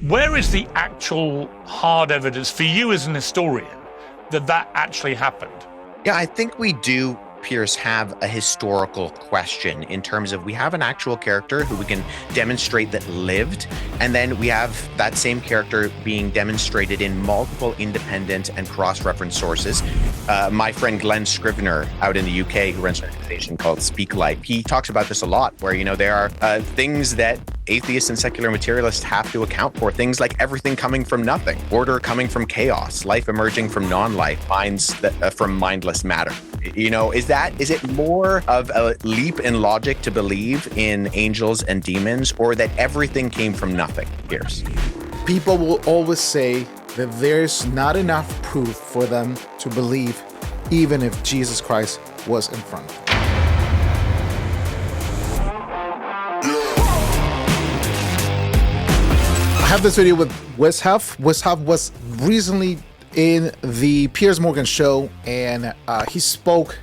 Where is the actual hard evidence for you as an historian that that actually happened? Yeah, I think we do, Pierce, have a historical question in terms of we have an actual character who we can demonstrate that lived, and then we have that same character being demonstrated in multiple independent and cross-reference sources. My friend Glenn Scrivener out in the UK, who runs an organization called Speak Life, he talks about this a lot, where, you know, there are things that atheists and secular materialists have to account for, things like everything coming from nothing, order coming from chaos, life emerging from non-life, minds from mindless matter. You know, is it more of a leap in logic to believe in angels and demons, or that everything came from nothing, Pierce? People will always say that there's not enough proof for them to believe, even if Jesus Christ was in front of them. I have this video with Wes Huff. Wes Huff was recently in the Piers Morgan show, and he spoke.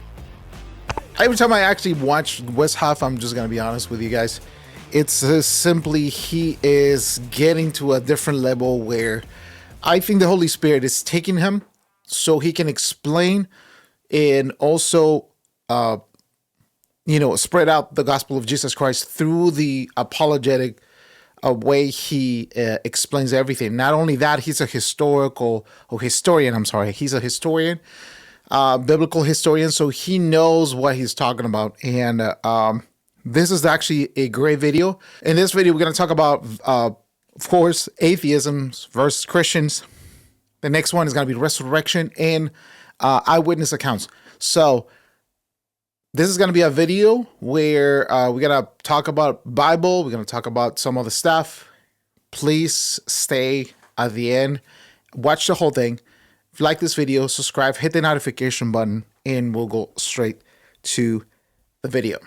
Every time I actually watch Wes Huff, I'm just gonna be honest with you guys, it's simply he is getting to a different level where I think the Holy Spirit is taking him so he can explain and also spread out the gospel of Jesus Christ through the apologetic way he explains everything. Not only that, he's a historian. He's a historian, biblical historian, so he knows what he's talking about. And this is actually a great video. In this video, we're going to talk about, of course, atheism versus Christians. The next one is going to be resurrection and eyewitness accounts. So this is going to be a video where we're going to talk about Bible. We're going to talk about some other stuff. Please stay at the end. Watch the whole thing. If you like this video, subscribe, hit the notification button, and we'll go straight to the video.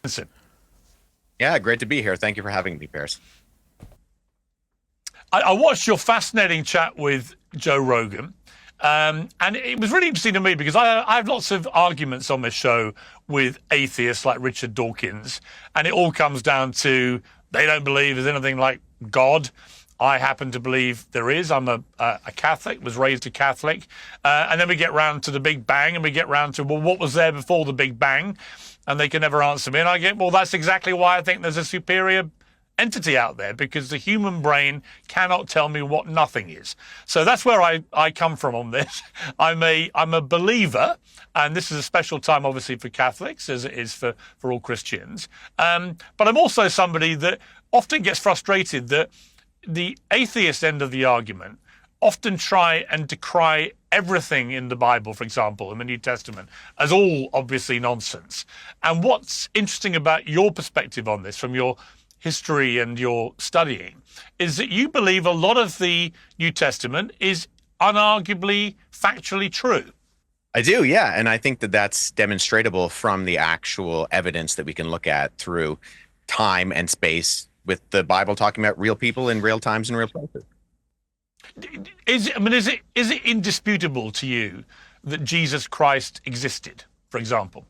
Listen. Yeah, great to be here. Thank you for having me, Pierce. I watched your fascinating chat with Joe Rogan. And it was really interesting to me because I have lots of arguments on this show with atheists like Richard Dawkins, and it all comes down to they don't believe there's anything like God. I happen to believe there is. I'm a Catholic, was raised a Catholic. And then we get round to the Big Bang, and we get round to, well, what was there before the Big Bang? And they can never answer me. And I get, well, that's exactly why I think there's a superior entity out there, because the human brain cannot tell me what nothing is. So that's where I come from on this. I'm a believer, and this is a special time obviously for Catholics as it is for all Christians. But I'm also somebody that often gets frustrated that the atheist end of the argument often try and decry everything in the Bible, for example, in the New Testament, as all obviously nonsense. And what's interesting about your perspective on this from your history and your studying is that you believe a lot of the New Testament is unarguably factually true. I do, yeah. And I think that that's demonstrable from the actual evidence that we can look at through time and space, with the Bible talking about real people in real times and real places. Is it indisputable to you that Jesus Christ existed, for example?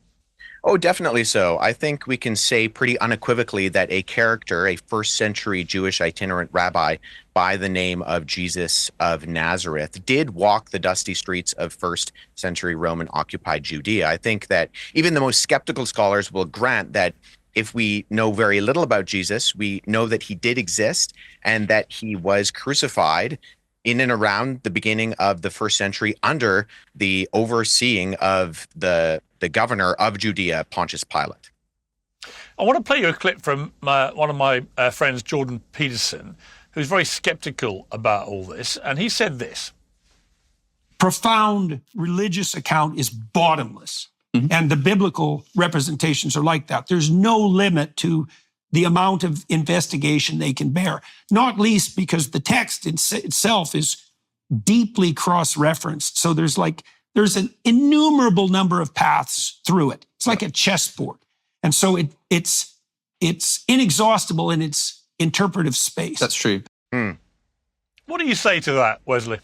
Oh, definitely so. I think we can say pretty unequivocally that a character, a first-century Jewish itinerant rabbi by the name of Jesus of Nazareth, did walk the dusty streets of first-century Roman-occupied Judea. I think that even the most skeptical scholars will grant that if we know very little about Jesus, we know that he did exist and that he was crucified in and around the beginning of the first century under the overseeing of the governor of Judea, Pontius Pilate. I want to play you a clip from one of my friends, Jordan Peterson, who's very skeptical about all this. And he said this. Profound religious account is bottomless. Mm-hmm. And the biblical representations are like that. There's no limit to the amount of investigation they can bear, not least because the text itself is deeply cross-referenced. So there's an innumerable number of paths through it. It's like a chessboard. And so it's inexhaustible in its interpretive space. That's true. What do you say to that, Wesley?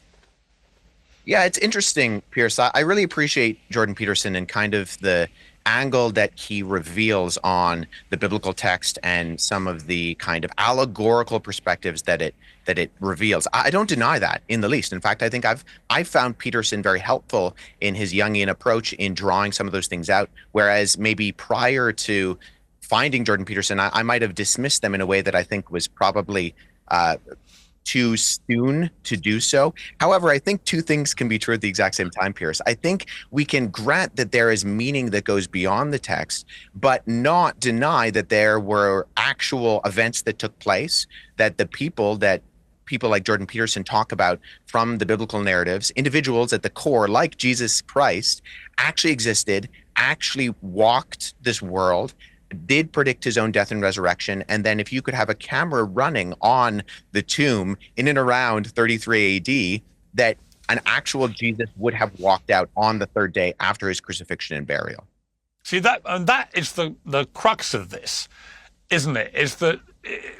Yeah, it's interesting, Pierce. I really appreciate Jordan Peterson and kind of the angle that he reveals on the biblical text and some of the kind of allegorical perspectives that it reveals. I don't deny that in the least. In fact, I think I've found Peterson very helpful in his Jungian approach in drawing some of those things out, whereas maybe prior to finding Jordan Peterson, I might have dismissed them in a way that I think was probably too soon to do so. However, I think two things can be true at the exact same time, Pierce. I think we can grant that there is meaning that goes beyond the text, but not deny that there were actual events that took place, that people like Jordan Peterson talk about from the biblical narratives, individuals at the core, like Jesus Christ, actually existed, actually walked this world, did predict his own death and resurrection. And then if you could have a camera running on the tomb in and around 33 AD, that an actual Jesus would have walked out on the third day after his crucifixion and burial. See, that is the crux of this, isn't it? Is that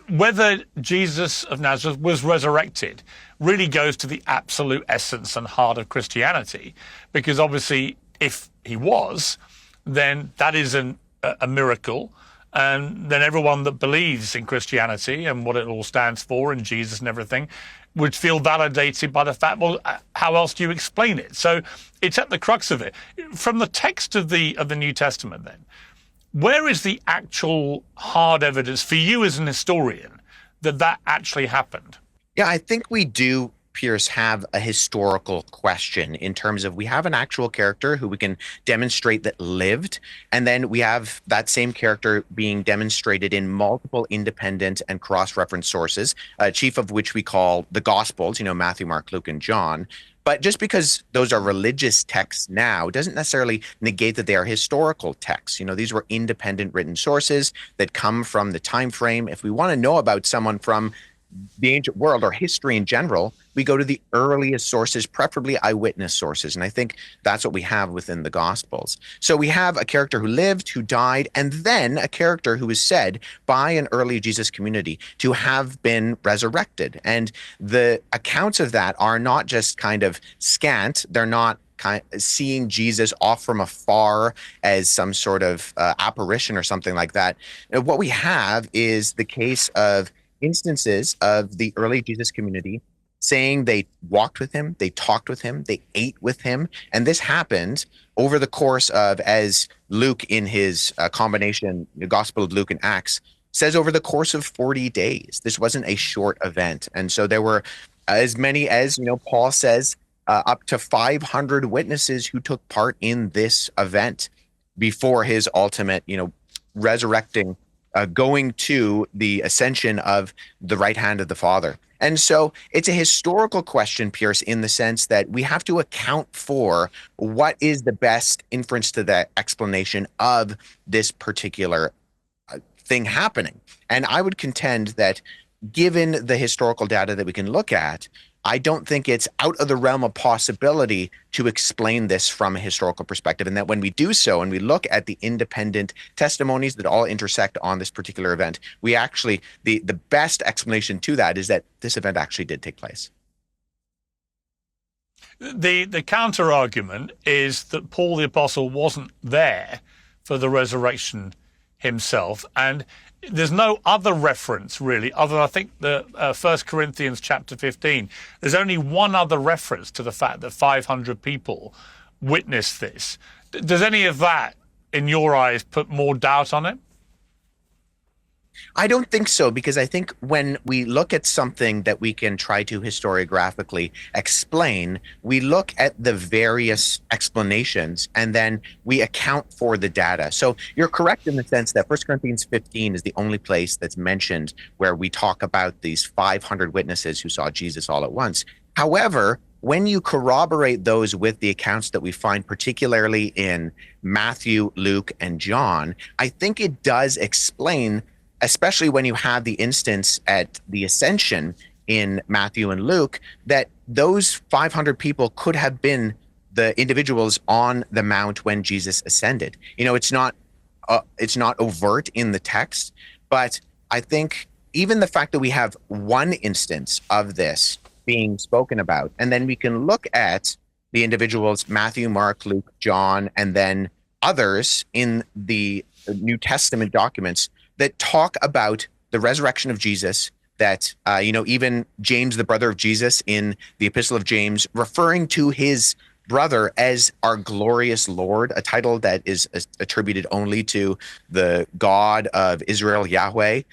whether Jesus of Nazareth was resurrected really goes to the absolute essence and heart of Christianity. Because obviously, if he was, then that is a miracle, and then everyone that believes in Christianity and what it all stands for and Jesus and everything would feel validated by the fact, well, how else do you explain it? So it's at the crux of it. From the text of the New Testament, then, where is the actual hard evidence for you as an historian that actually happened? Yeah, I think we do, Pierce, have a historical question in terms of we have an actual character who we can demonstrate that lived, and then we have that same character being demonstrated in multiple independent and cross-reference sources, chief of which we call the Gospels, Matthew, Mark, Luke, and John. But just because those are religious texts now doesn't necessarily negate that they are historical texts. These were independent written sources that come from the time frame. If we want to know about someone from the ancient world or history in general, we go to the earliest sources, preferably eyewitness sources. And I think that's what we have within the Gospels. So we have a character who lived, who died, and then a character who is said by an early Jesus community to have been resurrected. And the accounts of that are not just kind of scant. They're not seeing Jesus off from afar as some sort of apparition or something like that. What we have is the case of instances of the early Jesus community saying they walked with him, they talked with him, they ate with him. And this happened over the course of, as Luke in his combination, the Gospel of Luke and Acts, says over the course of 40 days. This wasn't a short event. And so there were as many as, Paul says, up to 500 witnesses who took part in this event before his ultimate, resurrecting, going to the ascension of the right hand of the Father. And so it's a historical question, Pierce, in the sense that we have to account for what is the best inference to the explanation of this particular thing happening. And I would contend that given the historical data that we can look at, I don't think it's out of the realm of possibility to explain this from a historical perspective, and that when we do so and we look at the independent testimonies that all intersect on this particular event, we actually, the best explanation to that is that this event actually did take place. The counter argument is that Paul the Apostle wasn't there for the resurrection himself, and there's no other reference really, other than I think the 1 Corinthians chapter 15. There's only one other reference to the fact that 500 people witnessed this. Does any of that, in your eyes, put more doubt on it? I don't think so, because I think when we look at something that we can try to historiographically explain, we look at the various explanations and then we account for the data. So you're correct in the sense that 1 Corinthians 15 is the only place that's mentioned where we talk about these 500 witnesses who saw Jesus all at once. However, when you corroborate those with the accounts that we find particularly in Matthew, Luke, and John, I think it does explain, especially when you have the instance at the ascension in Matthew and Luke, that those 500 people could have been the individuals on the mount when Jesus ascended. It's not overt in the text, but I think even the fact that we have one instance of this being spoken about, and then we can look at the individuals, Matthew, Mark, Luke, John, and then others in the New Testament documents that talk about the resurrection of Jesus, that, even James, the brother of Jesus, in the Epistle of James, referring to his brother as our glorious Lord, a title that is attributed only to the God of Israel, Yahweh.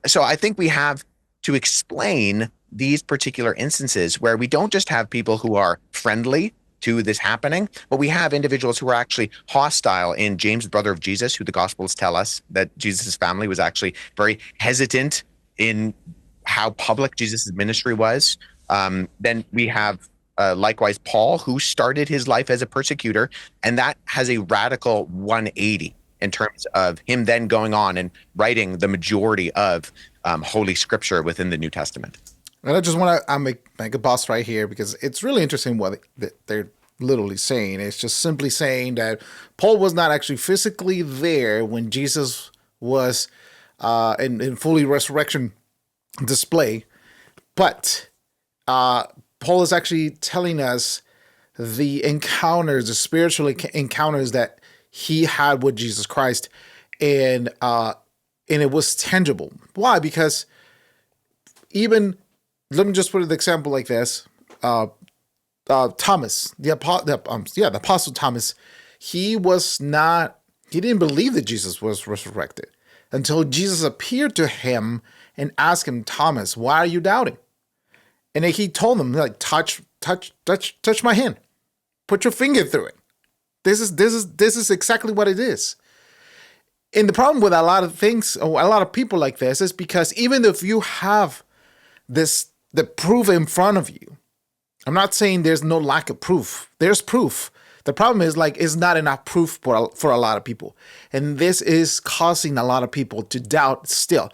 So I think we have to explain these particular instances where we don't just have people who are friendly to this happening, but we have individuals who are actually hostile. In James, the brother of Jesus, who the Gospels tell us that Jesus' family was actually very hesitant in how public Jesus' ministry was. Then we have likewise Paul, who started his life as a persecutor, and that has a radical 180 in terms of him then going on and writing the majority of Holy Scripture within the New Testament. And I just want to make a pause right here, because it's really interesting what they're literally saying. It's just simply saying that Paul was not actually physically there when Jesus was in fully resurrection display, but Paul is actually telling us the encounters, the spiritual encounters that he had with Jesus Christ, and it was tangible. Why? Because even, let me just put an example like this. Thomas, the Apostle Thomas, he didn't believe that Jesus was resurrected until Jesus appeared to him and asked him, Thomas, why are you doubting? And then he told him, like, touch my hand, put your finger through it. This is exactly what it is. And the problem with a lot of things, or a lot of people like this, is because even if you have the proof in front of you, I'm not saying there's no lack of proof. There's proof. The problem is, it's not enough proof for a lot of people. And this is causing a lot of people to doubt still.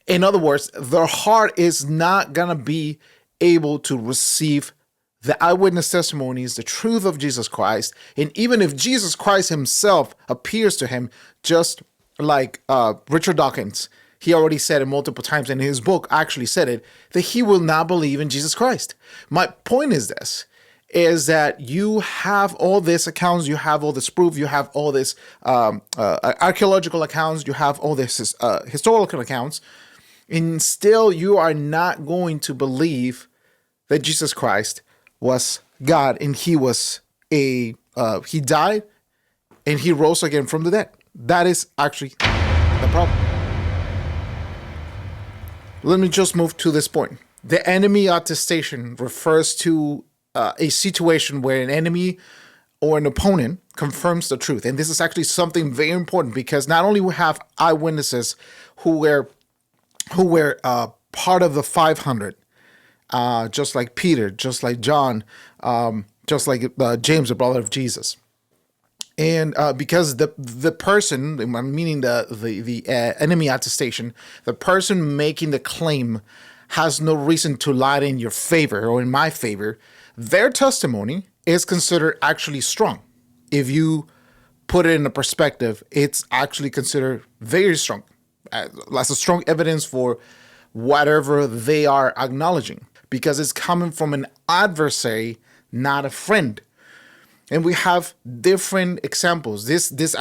In other words, their heart is not going to be able to receive the eyewitness testimonies, the truth of Jesus Christ. And even if Jesus Christ himself appears to him, just like Richard Dawkins, he already said it multiple times, and his book actually said it, that he will not believe in Jesus Christ. My point is this, is that you have all these accounts, you have all this proof, you have all this archaeological accounts, you have all this historical accounts, and still you are not going to believe that Jesus Christ was God, and he died and he rose again from the dead. That is actually the problem. Let me just move to this point. The enemy attestation refers to a situation where an enemy or an opponent confirms the truth. And this is actually something very important, because not only we have eyewitnesses who were part of the 500, just like Peter, just like John, just like James, the brother of Jesus. And because the person, meaning the enemy attestation, the person making the claim has no reason to lie in your favor or in my favor, their testimony is considered actually strong. If you put it in a perspective, it's actually considered very strong. That's a strong evidence for whatever they are acknowledging, because it's coming from an adversary, not a friend. And we have different examples. This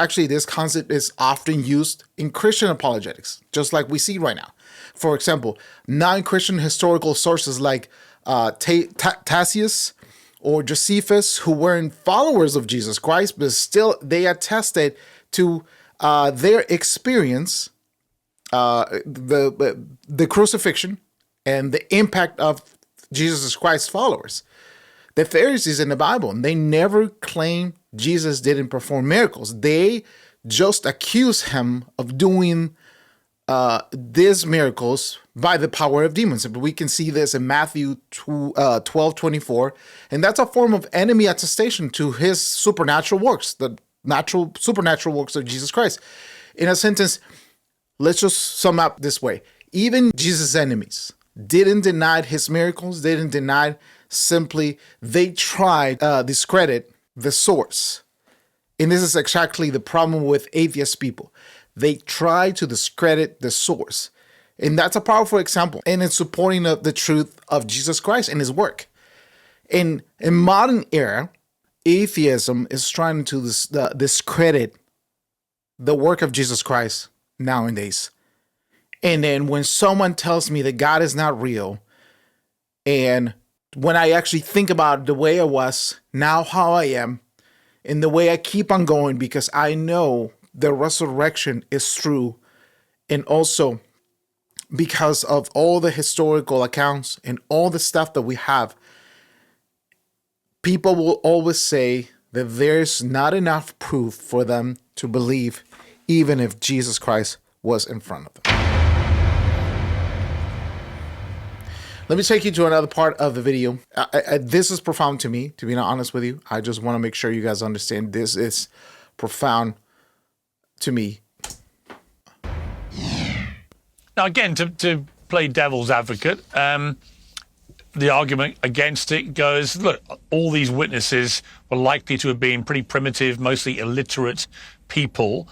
concept is often used in Christian apologetics, just like we see right now. For example, non-Christian historical sources like Tacitus or Josephus, who weren't followers of Jesus Christ, but still they attested to their experience, the crucifixion and the impact of Jesus Christ's followers. The Pharisees in the Bible, they never claimed Jesus didn't perform miracles. They just accused him of doing these miracles by the power of demons. We can see this in Matthew 12:24, and that's a form of enemy attestation to his supernatural works, the supernatural works of Jesus Christ. In a sentence, let's just sum up this way. Even Jesus' enemies didn't deny his miracles, didn't deny, simply they tried to discredit the source. And this is exactly the problem with atheist people. They try to discredit the source. And that's a powerful example. And it's supporting the truth of Jesus Christ and his work. In modern era, atheism is trying to discredit the work of Jesus Christ nowadays. And then when someone tells me that God is not real, and when I actually think about the way I was, now how I am, and the way I keep on going because I know the resurrection is true, and also because of all the historical accounts and all the stuff that we have, people will always say that there's not enough proof for them to believe, even if Jesus Christ was in front of them. Let me take you to another part of the video. This is profound to me, to be honest with you. I just want to make sure you guys understand this is profound to me. Now, again, to play devil's advocate, the argument against it goes, look, all these witnesses were likely to have been pretty primitive, mostly illiterate people.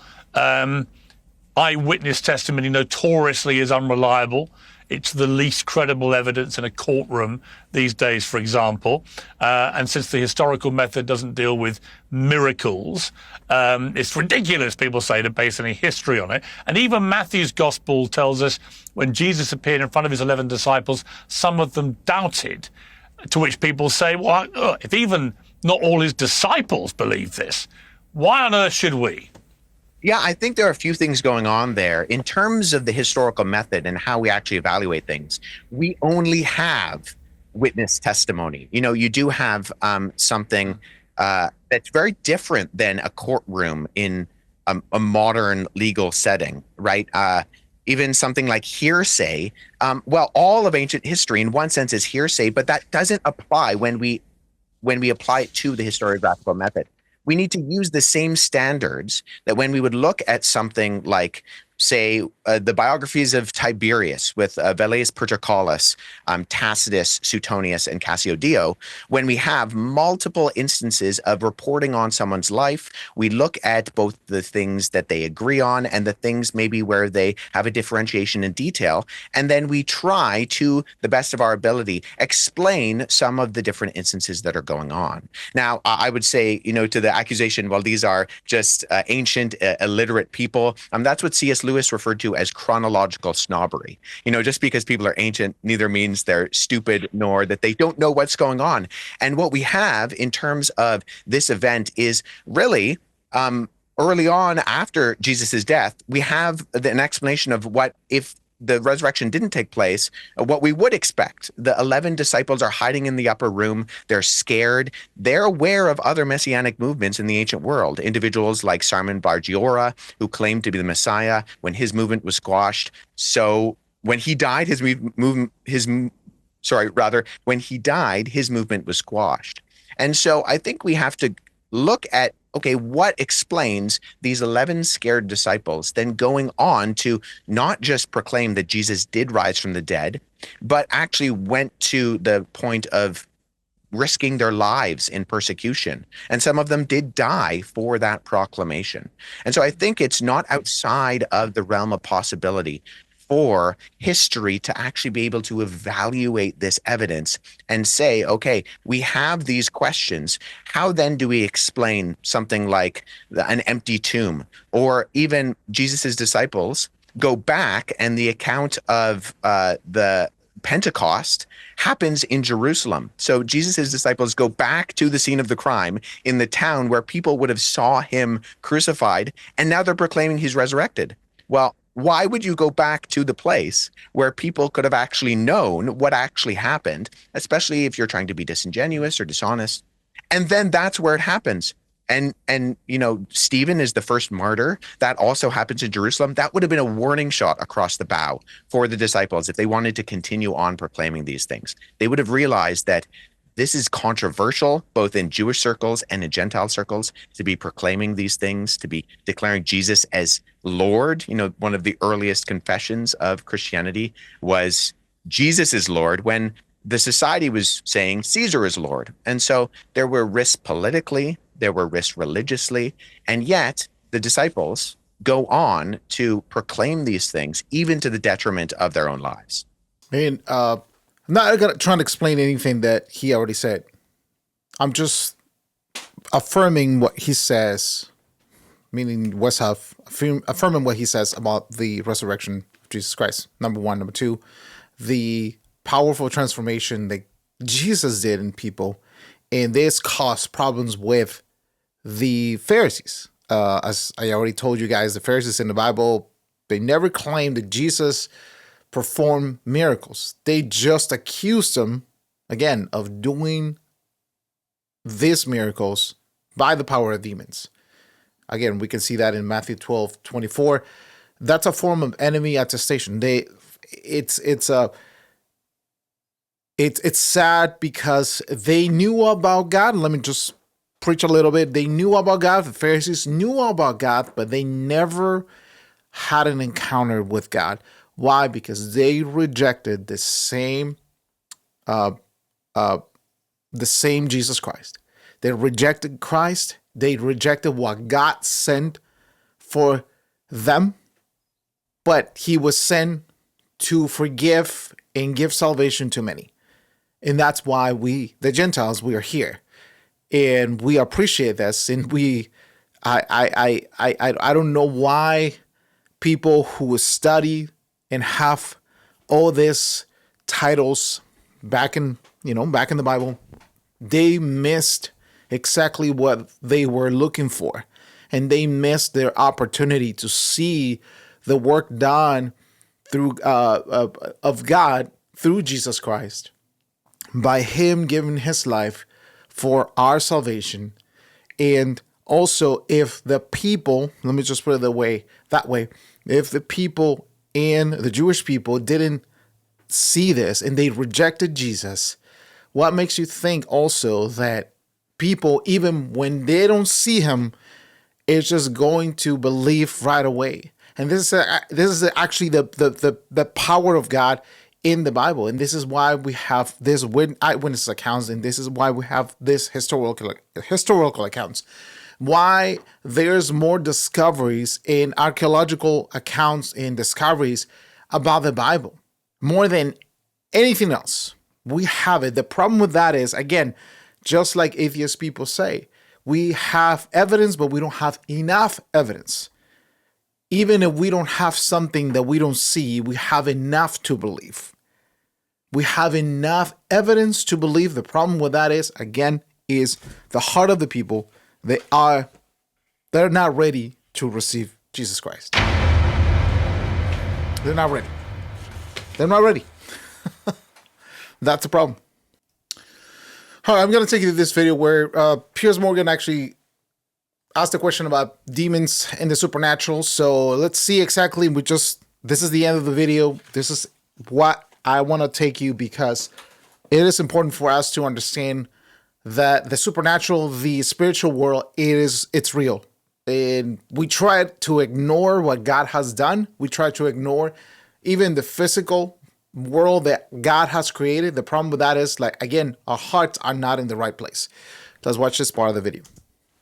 Eyewitness testimony notoriously is unreliable. It's the least credible evidence in a courtroom these days, for example. And since the historical method doesn't deal with miracles, it's ridiculous, people say, to base any history on it. And even Matthew's gospel tells us when Jesus appeared in front of his 11 disciples, some of them doubted, to which people say, well, if even not all his disciples believe this, why on earth should we? Yeah, I think there are a few things going on there. In terms of the historical method and how we actually evaluate things, we only have witness testimony. You know, you do have something that's very different than a courtroom in a modern legal setting, right? Even something like hearsay. Well, all of ancient history in one sense is hearsay, but that doesn't apply when we apply it to the historiographical method. We need to use the same standards that when we would look at something like, say, the biographies of Tiberius with Velleius Paterculus, Tacitus, Suetonius, and Cassiodeo. When we have multiple instances of reporting on someone's life, we look at both the things that they agree on and the things maybe where they have a differentiation in detail. And then we try to, the best of our ability, explain some of the different instances that are going on. Now, I would say, you know, to the accusation, well, these are just ancient, illiterate people. That's what C.S. Lewis referred to as chronological snobbery. You know, just because people are ancient neither means they're stupid nor that they don't know what's going on. And what we have in terms of this event is really early on after Jesus's death, we have an explanation of what if the resurrection didn't take place, what we would expect. The 11 disciples are hiding in the upper room. They're scared. They're aware of other messianic movements in the ancient world. Individuals like Simon Bar-Giora, who claimed to be the Messiah when his movement was squashed. So when he died, his movement was squashed. And so I think we have to look at, okay, what explains these 11 scared disciples then going on to not just proclaim that Jesus did rise from the dead, but actually went to the point of risking their lives in persecution. And some of them did die for that proclamation. And so I think it's not outside of the realm of possibility for history to actually be able to evaluate this evidence and say, okay, we have these questions. How then do we explain something like an empty tomb? Or even Jesus's disciples go back and the account of the Pentecost happens in Jerusalem. So Jesus's disciples go back to the scene of the crime in the town where people would have saw him crucified, and now they're proclaiming he's resurrected. Well, why would you go back to the place where people could have actually known what actually happened, especially if you're trying to be disingenuous or dishonest? And then that's where it happens. And you know, Stephen is the first martyr. That also happens in Jerusalem. That would have been a warning shot across the bow for the disciples if they wanted to continue on proclaiming these things. They would have realized that this is controversial, both in Jewish circles and in Gentile circles, to be proclaiming these things, to be declaring Jesus as Lord. You know, one of the earliest confessions of Christianity was Jesus is Lord, when the society was saying Caesar is Lord. And so there were risks politically, there were risks religiously, and yet the disciples go on to proclaim these things, even to the detriment of their own lives. I mean, I'm not trying to explain anything that he already said. I'm just affirming what he says meaning Wes Huff, affirming what he says about the resurrection of Jesus Christ. Number one. Number two, the powerful transformation that Jesus did in people, and this caused problems with the Pharisees. As I already told you guys, the Pharisees in the Bible, they never claimed that Jesus performed miracles. They just accused him, again, of doing these miracles by the power of demons. Again, we can see that in Matthew 12:24. That's a form of enemy attestation. It's sad because they knew about God. Let me just preach a little bit. They knew about God. The Pharisees knew about God, but they never had an encounter with God. Why? Because they rejected the same Jesus Christ. They rejected Christ. They rejected what God sent for them. But he was sent to forgive and give salvation to many. And that's why we, the Gentiles, we are here. And we appreciate this. And I don't know why people who study and have all these titles back in the Bible, they missed exactly what they were looking for. And they missed their opportunity to see the work done through of God through Jesus Christ, by him giving his life for our salvation. And also, if the people, let me just put it that way, if the people and the Jewish people didn't see this and they rejected Jesus, what makes you think also that people, even when they don't see him, is just going to believe right away? And this is actually the power of God in the Bible, and this is why we have this eyewitness accounts, and this is why we have this historical accounts. Why there's more discoveries in archaeological accounts and discoveries about the Bible more than anything else. We have it. The problem with that is, again, just like atheist people say, we have evidence, but we don't have enough evidence. Even if we don't have something that we don't see, we have enough to believe. We have enough evidence to believe. The problem with that is, again, is the heart of the people. They're not ready to receive Jesus Christ. They're not ready. They're not ready. That's the problem. All right, I'm going to take you to this video where Piers Morgan actually asked a question about demons and the supernatural. So let's see exactly. This is the end of the video. This is what I want to take you, because it is important for us to understand that the supernatural, the spiritual world, it's real. And we try to ignore what God has done. We try to ignore even the physical world that God has created. The problem with that is, like, again, our hearts are not in the right place. Let's watch this part of the video.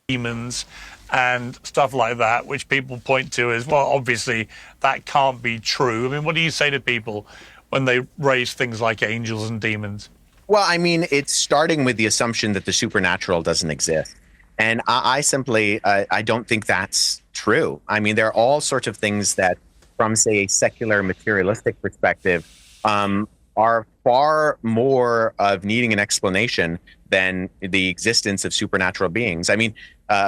Demons and stuff like that, which people point to as, well, obviously that can't be true. I mean, what do you say to people when they raise things like angels and demons? Well, I mean, it's starting with the assumption that the supernatural doesn't exist. And I simply, I don't think that's true. I mean, there are all sorts of things that, from, say, a secular materialistic perspective, are far more of needing an explanation than the existence of supernatural beings. I mean,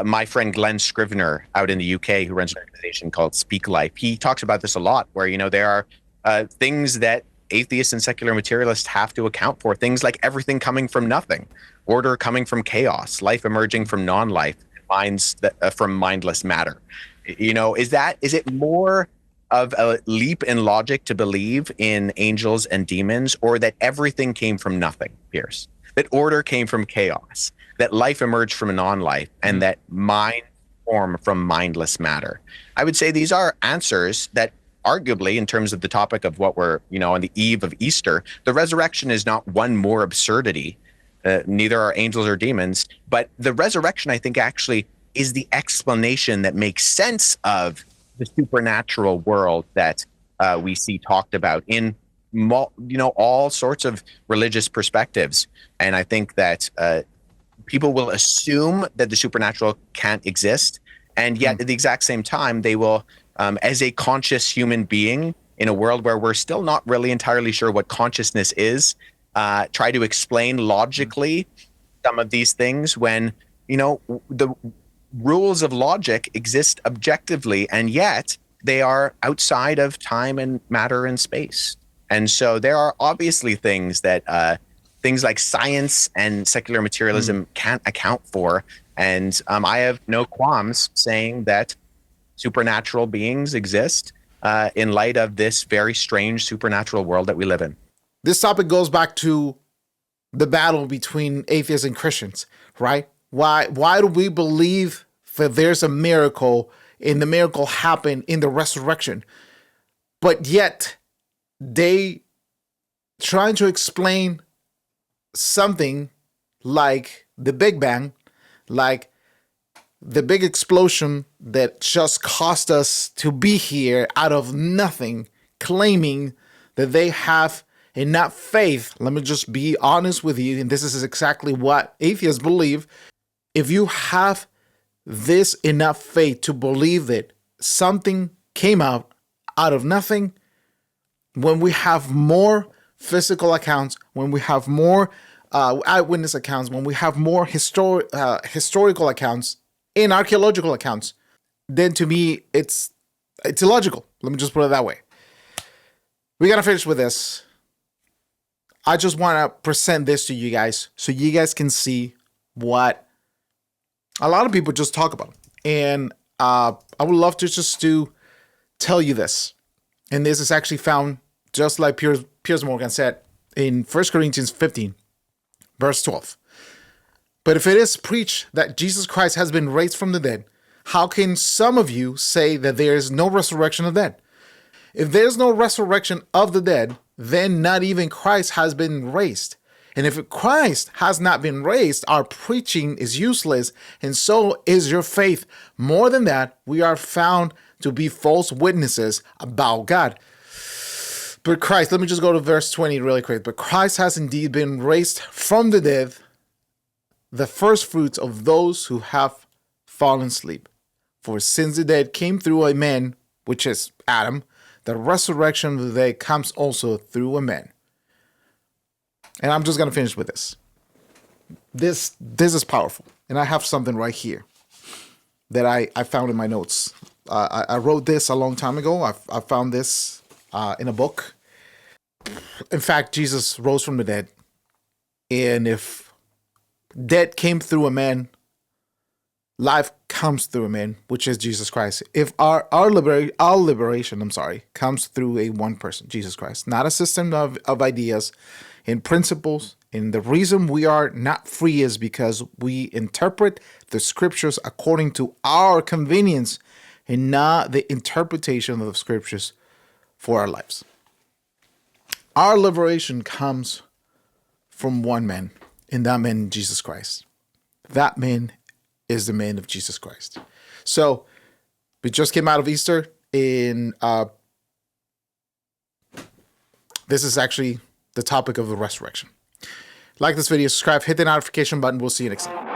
my friend Glenn Scrivener out in the UK, who runs an organization called Speak Life, he talks about this a lot, where, there are things that atheists and secular materialists have to account for. Things like everything coming from nothing, order coming from chaos, life emerging from non-life, minds from mindless matter. Is it more of a leap in logic to believe in angels and demons, or that everything came from nothing, Pierce? That order came from chaos, that life emerged from a non-life, and that mind formed from mindless matter? I would say these are answers that, arguably, in terms of the topic of what we're, on the eve of Easter, the resurrection is not one more absurdity. Neither are angels or demons, but the resurrection, I think, actually is the explanation that makes sense of the supernatural world that we see talked about in, all sorts of religious perspectives. And I think that people will assume that the supernatural can't exist And yet at the exact same time, they will, as a conscious human being in a world where we're still not really entirely sure what consciousness is, try to explain logically some of these things when, the rules of logic exist objectively, and yet they are outside of time and matter and space. And so there are obviously things that things like science and secular materialism can't account for. And I have no qualms saying that supernatural beings exist in light of this very strange supernatural world that we live in. This topic goes back to the battle between atheists and Christians, right? Why do we believe that there's a miracle and the miracle happened in the resurrection? But yet they trying to explain something like the Big Bang, like the big explosion that just caused us to be here out of nothing, claiming that they have enough faith. Let me just be honest with you, and this is exactly what atheists believe. If you have this enough faith to believe that something came out of nothing, when we have more physical accounts, when we have more eyewitness accounts, when we have more historical accounts and archaeological accounts, then to me, it's illogical. Let me just put it that way. We got to finish with this. I just want to present this to you guys so you guys can see what a lot of people just talk about. And I would love to tell you this. And this is actually found, just like Piers Morgan said, in 1 Corinthians 15, verse 12. But if it is preached that Jesus Christ has been raised from the dead, how can some of you say that there is no resurrection of the dead? If there's no resurrection of the dead, then not even Christ has been raised. And if Christ has not been raised, our preaching is useless, and so is your faith. More than that, we are found to be false witnesses about God. But Christ, let me just go to verse 20 really quick. But Christ has indeed been raised from the dead, the first fruits of those who have fallen asleep. For since the dead came through a man, which is Adam, the resurrection of the dead comes also through a man. And I'm just going to finish with this. This is powerful. And I have something right here that I found in my notes. I wrote this a long time ago. I found this in a book. In fact, Jesus rose from the dead. And if death came through a man, life comes through a man, which is Jesus Christ. If our liberation, comes through a one person, Jesus Christ, not a system of ideas and principles. And the reason we are not free is because we interpret the scriptures according to our convenience and not the interpretation of the scriptures for our lives. Our liberation comes from one man, and that man, Jesus Christ. That man is the man of Jesus Christ. So we just came out of Easter, and this is actually the topic of the resurrection. Like this video, subscribe, hit the notification button. We'll see you next time.